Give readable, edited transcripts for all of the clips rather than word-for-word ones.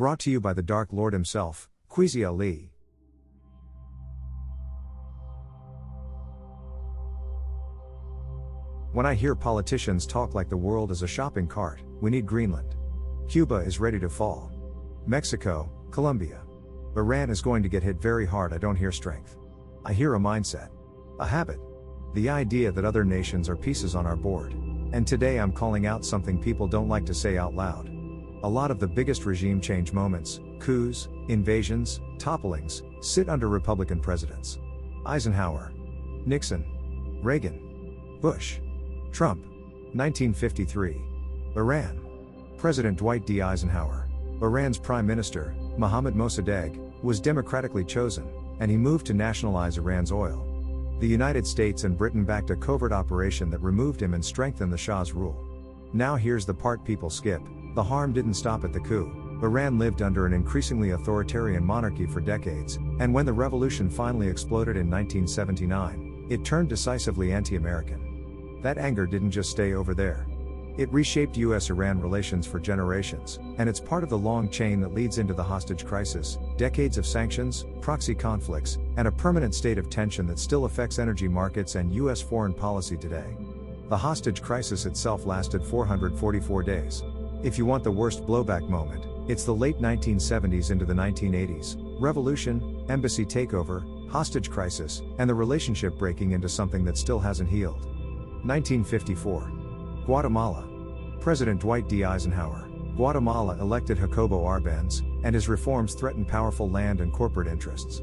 Brought to you by the Dark Lord himself, Queasy Ali. When I hear politicians talk like the world is a shopping cart, we need Greenland. Cuba is ready to fall. Mexico, Colombia. Iran is going to get hit very hard. I don't hear strength. I hear a mindset. A habit. The idea that other nations are pieces on our board. And today I'm calling out something people don't like to say out loud. A lot of the biggest regime change moments, coups, invasions, topplings, sit under Republican presidents. Eisenhower, Nixon, Reagan, Bush, Trump. 1953. Iran. President Dwight D. Eisenhower. Iran's Prime Minister, Mohammad Mossadegh, was democratically chosen, and he moved to nationalize Iran's oil. The United States and Britain backed a covert operation that removed him and strengthened the Shah's rule. Now here's the part people skip: the harm didn't stop at the coup. Iran lived under an increasingly authoritarian monarchy for decades, and when the revolution finally exploded in 1979, it turned decisively anti-American. That anger didn't just stay over there. It reshaped US-Iran relations for generations, and it's part of the long chain that leads into the hostage crisis, decades of sanctions, proxy conflicts, and a permanent state of tension that still affects energy markets and US foreign policy today. The hostage crisis itself lasted 444 days. If you want the worst blowback moment, it's the late 1970s into the 1980s, revolution, embassy takeover, hostage crisis, and the relationship breaking into something that still hasn't healed. 1954. Guatemala. President Dwight D. Eisenhower. Guatemala elected Jacobo Arbenz, and his reforms threatened powerful land and corporate interests.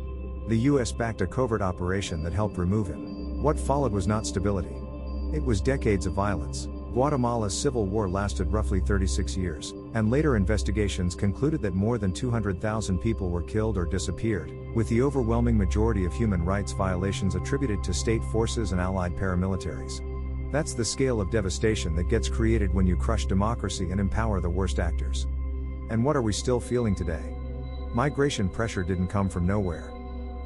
The US backed a covert operation that helped remove him. What followed was not stability. It was decades of violence. Guatemala's civil war lasted roughly 36 years, and later investigations concluded that more than 200,000 people were killed or disappeared, with the overwhelming majority of human rights violations attributed to state forces and allied paramilitaries. That's the scale of devastation that gets created when you crush democracy and empower the worst actors. And what are we still feeling today? Migration pressure didn't come from nowhere.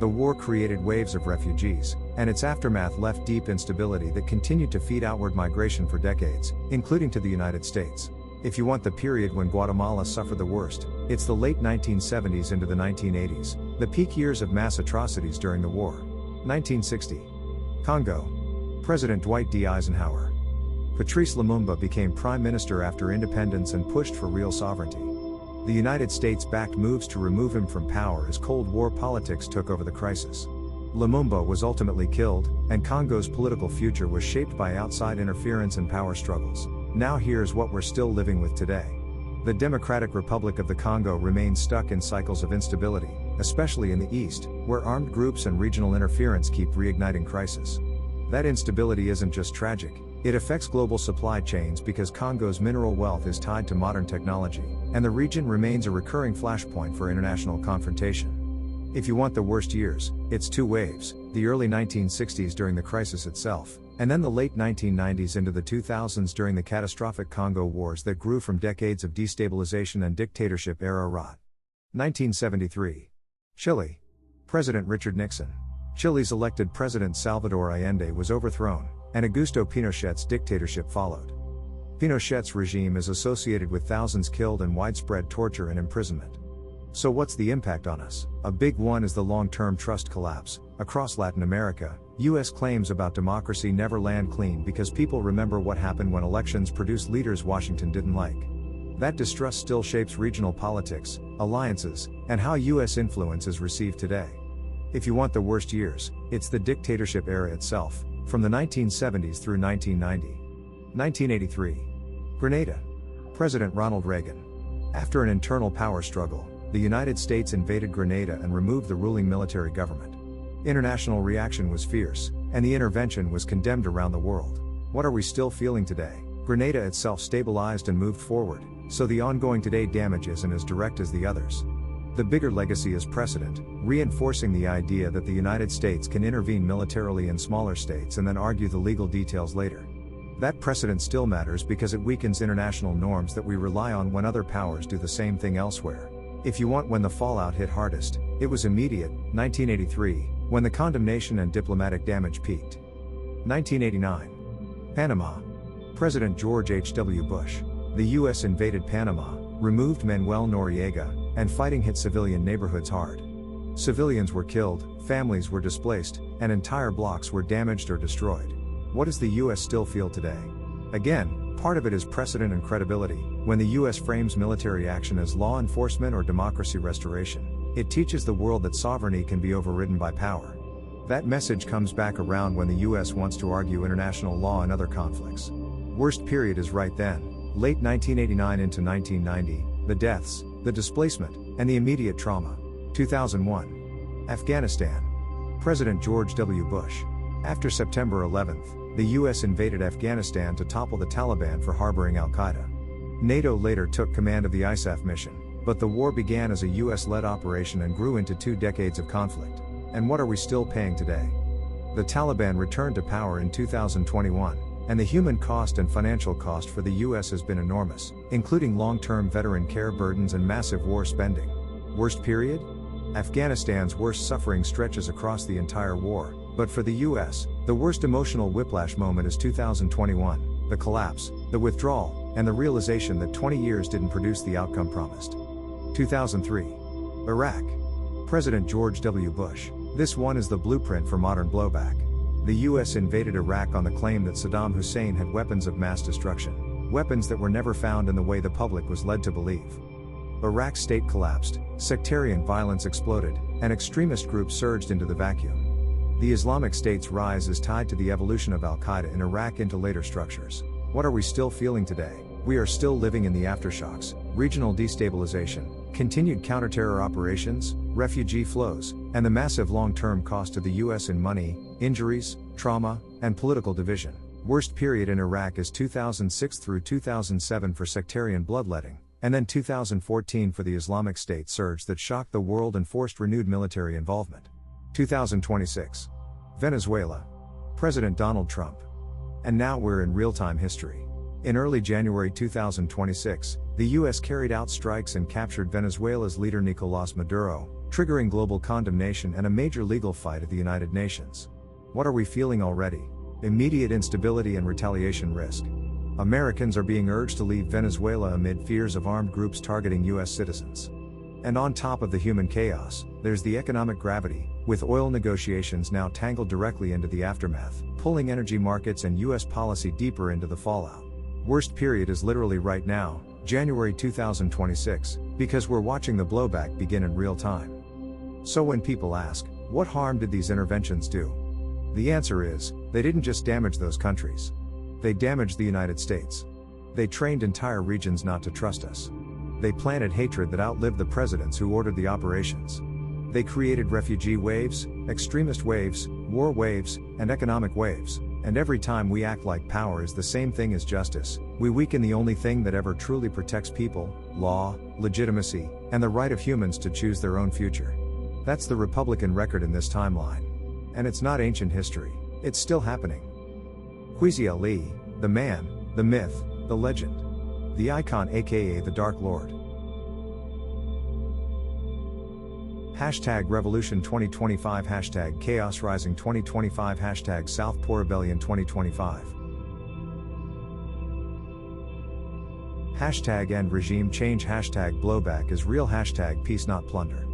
The war created waves of refugees, and its aftermath left deep instability that continued to feed outward migration for decades, including to the United States. If you want the period when Guatemala suffered the worst, it's the late 1970s into the 1980s, the peak years of mass atrocities during the war. 1960. Congo. President Dwight D. Eisenhower. Patrice Lumumba became prime minister after independence and pushed for real sovereignty. The United States backed moves to remove him from power as Cold War politics took over the crisis. Lumumba was ultimately killed, and Congo's political future was shaped by outside interference and power struggles. Now here's what we're still living with today. The Democratic Republic of the Congo remains stuck in cycles of instability, especially in the east, where armed groups and regional interference keep reigniting crisis. That instability isn't just tragic, it affects global supply chains because Congo's mineral wealth is tied to modern technology, and the region remains a recurring flashpoint for international confrontation. If you want the worst years, it's two waves: the early 1960s during the crisis itself, and then the late 1990s into the 2000s during the catastrophic Congo wars that grew from decades of destabilization and dictatorship-era rot. 1973. Chile. President Richard Nixon. Chile's elected president Salvador Allende was overthrown, and Augusto Pinochet's dictatorship followed. Pinochet's regime is associated with thousands killed and widespread torture and imprisonment. So what's the impact on us? A big one is the long-term trust collapse. Across Latin America, US claims about democracy never land clean because people remember what happened when elections produced leaders Washington didn't like. That distrust still shapes regional politics, alliances, and how US influence is received today. If you want the worst years, it's the dictatorship era itself, from the 1970s through 1990. 1983. Grenada. President Ronald Reagan. After an internal power struggle, the United States invaded Grenada and removed the ruling military government. International reaction was fierce, and the intervention was condemned around the world. What are we still feeling today? Grenada itself stabilized and moved forward, so the ongoing today damage isn't as direct as the others. The bigger legacy is precedent, reinforcing the idea that the United States can intervene militarily in smaller states and then argue the legal details later. That precedent still matters because it weakens international norms that we rely on when other powers do the same thing elsewhere. If you want when the fallout hit hardest, it was immediate, 1983, when the condemnation and diplomatic damage peaked. 1989. Panama. President George H.W. Bush. The U.S. invaded Panama, removed Manuel Noriega, and fighting hit civilian neighborhoods hard. Civilians were killed, families were displaced, and entire blocks were damaged or destroyed. What does the US still feel today? Again, part of it is precedent and credibility. When the US frames military action as law enforcement or democracy restoration, it teaches the world that sovereignty can be overridden by power. That message comes back around when the US wants to argue international law in other conflicts. Worst period is right then, late 1989 into 1990, the deaths, the displacement, and the immediate trauma. 2001. Afghanistan. President George W. Bush. After September 11th, the US invaded Afghanistan to topple the Taliban for harboring al-Qaeda. NATO later took command of the ISAF mission, but the war began as a US-led operation and grew into 2 decades of conflict. And what are we still paying today? The Taliban returned to power in 2021, and the human cost and financial cost for the US has been enormous, including long-term veteran care burdens and massive war spending. Worst period? Afghanistan's worst suffering stretches across the entire war, but for the US, the worst emotional whiplash moment is 2021, the collapse, the withdrawal, and the realization that 20 years didn't produce the outcome promised. 2003. Iraq. President George W. Bush. This one is the blueprint for modern blowback. The US invaded Iraq on the claim that Saddam Hussein had weapons of mass destruction, weapons that were never found in the way the public was led to believe. Iraq's state collapsed, sectarian violence exploded, and extremist groups surged into the vacuum. The Islamic State's rise is tied to the evolution of al-Qaeda in Iraq into later structures. What are we still feeling today? We are still living in the aftershocks: regional destabilization, continued counterterror operations, refugee flows, and the massive long-term cost to the US in money, injuries, trauma, and political division. Worst period in Iraq is 2006 through 2007 for sectarian bloodletting, and then 2014 for the Islamic State surge that shocked the world and forced renewed military involvement. 2026. Venezuela. President Donald Trump. And now we're in real-time history. In early January 2026, the US carried out strikes and captured Venezuela's leader Nicolás Maduro, triggering global condemnation and a major legal fight at the United Nations. What are we feeling already? Immediate instability and retaliation risk. Americans are being urged to leave Venezuela amid fears of armed groups targeting US citizens. And on top of the human chaos, there's the economic gravity, with oil negotiations now tangled directly into the aftermath, pulling energy markets and US policy deeper into the fallout. Worst period is literally right now, January 2026, because we're watching the blowback begin in real time. So when people ask, what harm did these interventions do? The answer is, they didn't just damage those countries. They damaged the United States. They trained entire regions not to trust us. They planted hatred that outlived the presidents who ordered the operations. They created refugee waves, extremist waves, war waves, and economic waves. And every time we act like power is the same thing as justice, we weaken the only thing that ever truly protects people: law, legitimacy, and the right of humans to choose their own future. That's the Republican record in this timeline. And it's not ancient history, it's still happening. Kwesi Ali, the man, the myth, the legend. The icon, aka the Dark Lord. Hashtag Revolution 2025, hashtag Chaos Rising 2025, hashtag South Pole Rebellion 2025. Hashtag End Regime Change, hashtag Blowback is real, hashtag Peace not plunder.